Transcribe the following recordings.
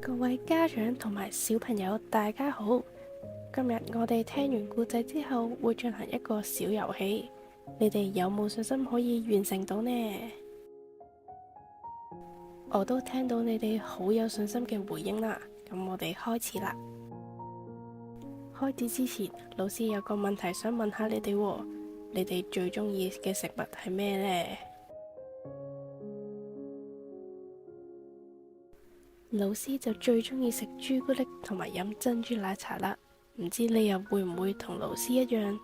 各位家長同埋小朋友，大家好！今日我哋聽完故仔之後，會進行一個小遊戲，你哋有冇信心可以完成到呢？我都聽到你哋好有信心嘅回應啦，咁我哋開始啦。開始之前，老師有個問題想問下你哋喎，你哋最中意嘅食物係咩呢？老師就最中意食朱古力同埋飲珍珠奶茶啦，唔知你又會唔會同老師一樣？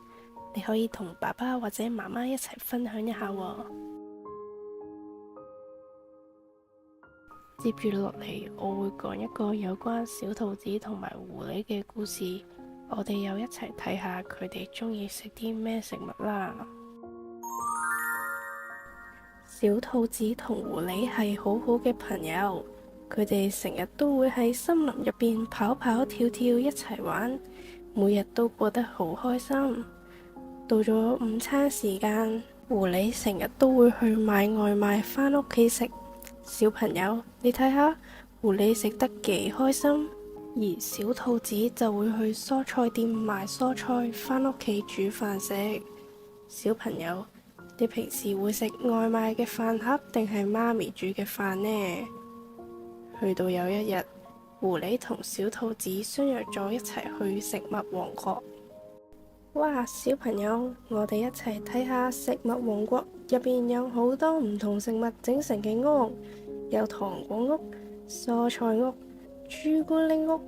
你可以同爸爸或者媽媽一齊分享一下喎。接住落嚟，我會講一個有關小兔子同埋狐狸嘅故事，我哋又一齊睇下佢哋中意食啲咩食物啦。小兔子同狐狸係好好嘅朋友。佢哋成日都會喺森林入邊跑跑跳跳一齊玩，每日都過得好開心。到咗午餐時間，狐狸成日都會去買外賣返屋企食。小朋友，你睇下，狐狸食得幾開心，而小兔子就會去蔬菜店買蔬菜返屋企煮飯食。小朋友，你平時會食外賣嘅飯盒定係媽咪煮嘅飯呢？去到有一日，狐狸同小兔子相約咗一齊去食物王國。哇！小朋友，我哋一齊睇下食物王國入邊有好多唔同食物整成嘅屋，有糖果屋、蔬菜屋、朱古力屋，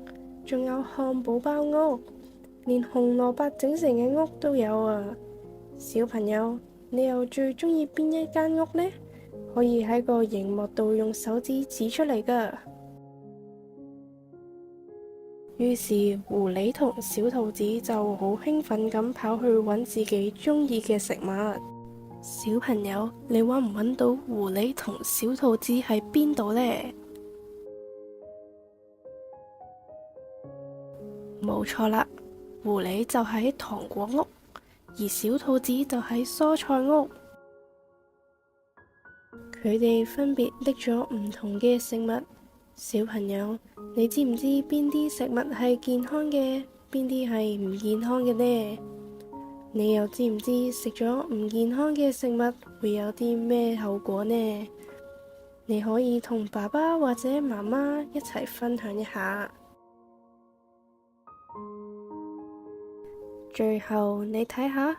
仲有漢堡包屋，連紅蘿蔔整成嘅屋都有啊！小朋友，你又最中意邊一間屋呢？可以喺個熒幕度用手指指出嚟㗎。於是狐狸同小兔子就好興奮咁跑去揾自己中意嘅食物。小朋友，你揾唔揾到狐狸同小兔子喺邊度呢？冇錯啦，狐狸就喺糖果屋，而小兔子就喺蔬菜屋。佢哋分別拎咗唔同嘅食物，小朋友，你知唔知邊啲食物係健康嘅，邊啲係唔健康嘅呢？你又知唔知食咗唔健康嘅食物會有啲咩後果呢？你可以同爸爸或者媽媽一齊分享一下。最後你睇下，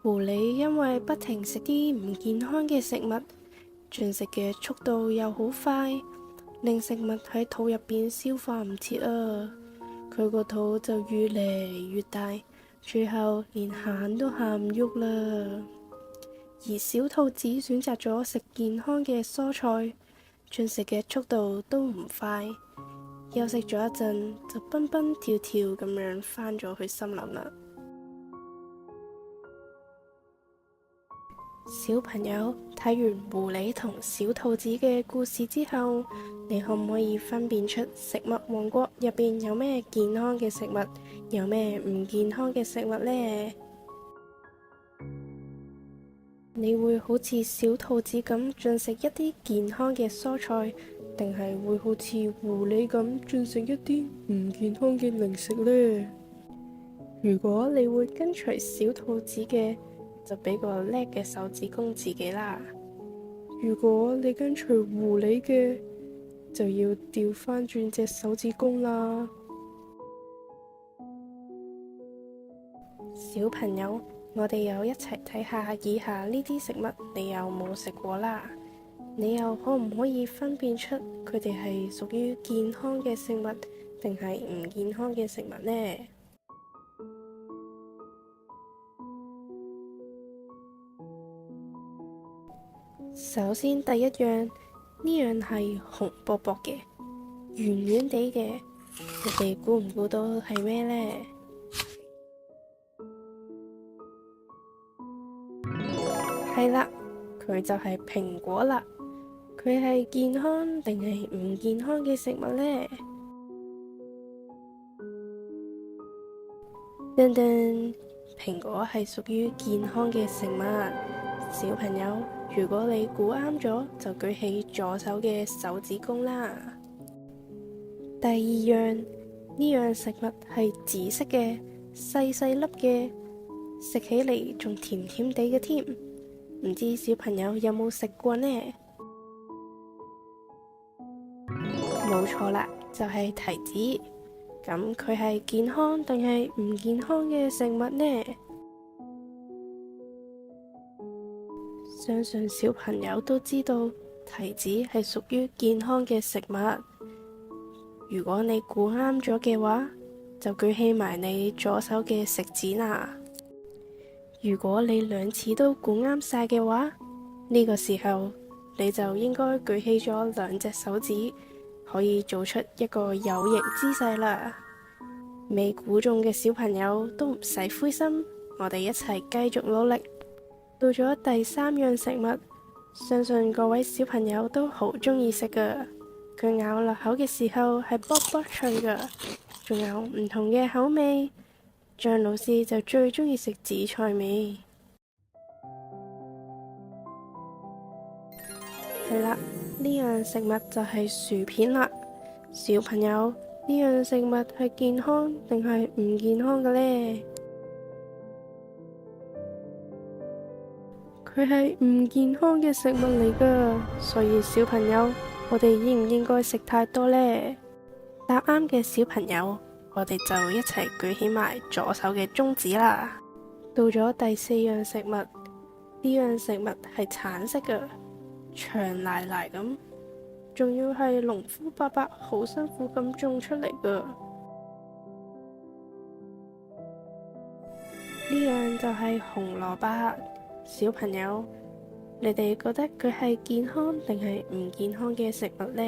狐狸因為不停食啲唔健康嘅食物，進食嘅速度又好快，令食物喺肚入邊消化唔切啊！佢個肚就越嚟越大，最後連行都行唔喐啦。而小兔子選擇咗食健康嘅蔬菜，進食嘅速度都唔快，休息咗一陣就蹦蹦跳跳咁樣返咗去森林啦。小朋友，睇完狐狸同小兔子嘅故事之後，你可唔可以分辨出食物王國入邊有咩健康嘅食物，有咩唔健康嘅食物呢？你會好似小兔子咁進食一啲健康嘅蔬菜，定係會好似狐狸咁進食一啲唔健康嘅零食呢？如果你會跟隨小兔子嘅，就俾個叻嘅手指公自己啦。如果你跟隨狐狸嘅，就要掉返轉隻手指公啦。小朋友，我哋又一齊睇下以下呢啲食物，你有冇食過啦？你又可唔可以分辨出佢哋係屬於健康嘅食物，定係唔健康嘅食物呢？首先第一樣，呢樣係紅卜卜嘅，圓圓地嘅，你哋估唔估到係咩呢？係啦，佢就係蘋果啦。佢係健康定係唔健康嘅食物呢？噔噔，蘋果係屬於健康嘅食物。小朋友，如果你估啱咗，就舉起左手嘅手指公啦。第二樣，呢樣食物係紫色嘅，細細粒嘅，食起嚟仲甜甜地嘅添。唔知小朋友有冇食過呢？冇錯啦，就係提子。咁佢係健康定係唔健康嘅食物呢？相信小朋友都知道提子係屬於健康嘅食物。如果你估啱咗嘅話，就舉起埋你左手嘅食指啦。如果你兩次都估啱晒嘅話，呢個時候你就應該舉起咗兩隻手指，可以做出一個有形姿勢啦。未估中嘅小朋友都唔使灰心，我哋一齊繼續努力。到咗第三樣食物，相信各位小朋友都好鍾意食㗎。佢咬落口嘅時候係卜卜脆㗎，仲有唔同嘅口味。張老師就最鍾意食紫菜味。係啦，呢樣食物就係薯片啦。小朋友，呢樣食物係健康定係唔健康嘅呢？佢係唔健康嘅食物嚟㗎，所以小朋友，我哋應唔應該食太多呢？答啱嘅小朋友，我哋就一齊舉起埋左手嘅中指啦。到咗第四樣食物，呢樣食物係橙色嘅，長賴賴咁，仲要係農夫伯伯好辛苦咁種出嚟㗎。呢樣就係紅蘿蔔。小朋友，你哋覺得佢係健康定係唔健康嘅食物呢？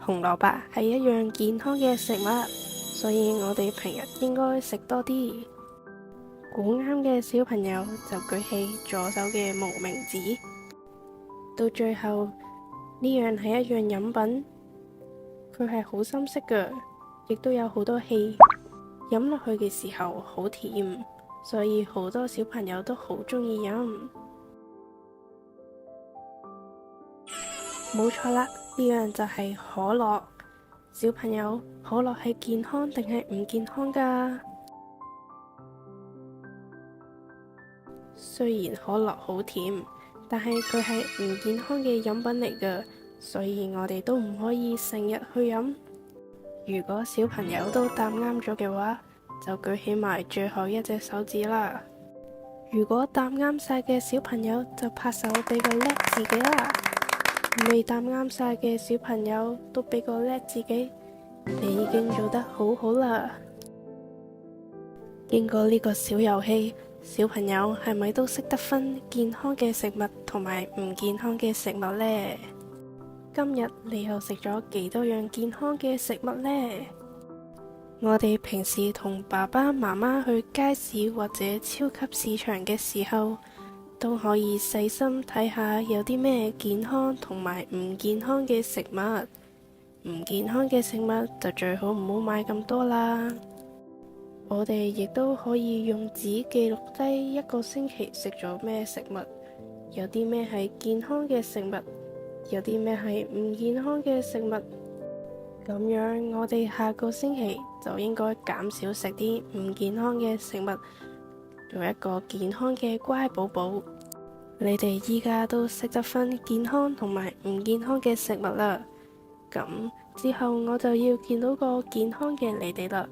紅蘿蔔係一樣健康嘅食物，所以我哋平日應該食多啲。估啱嘅小朋友就舉起左手嘅無名指。到最後，呢樣係一樣飲品，佢係好深色㗎，亦都有好多氣。飲落去嘅時候好甜，所以好多小朋友都好鍾意飲。冇錯啦，呢樣就係可樂。小朋友，可樂係健康定係唔健康㗎？雖然可樂好甜，但係佢係唔健康嘅飲品嚟㗎，所以我哋都唔可以成日去飲。如果小朋友都答啱咗嘅話，就舉起埋最後一隻手指啦。如果答啱晒嘅小朋友，就拍手俾個叻自己啦。未答啱晒嘅小朋友，都俾個叻自己，你已經做得好好啦。經過呢個小遊戲，小朋友係咪都識得分健康嘅食物同埋唔健康嘅食物呢？今日你又食咗幾多樣健康嘅食物呢？我哋平時同爸爸媽媽去街市或者超級市場嘅時候，都可以細心睇下有啲咩健康同埋唔健康嘅食物。唔健康嘅食物就最好唔好買咁多啦。我哋亦都可以用紙記錄低一個星期食咗咩食物，有啲咩係健康嘅食物，有啲咩係唔健康嘅食物。咁樣我哋下個星期就應該減少食啲唔健康嘅食物，做一個健康嘅乖寶寶。你哋依家都識得分健康同埋唔健康嘅食物啦，咁之後我就要見到個健康嘅你哋啦。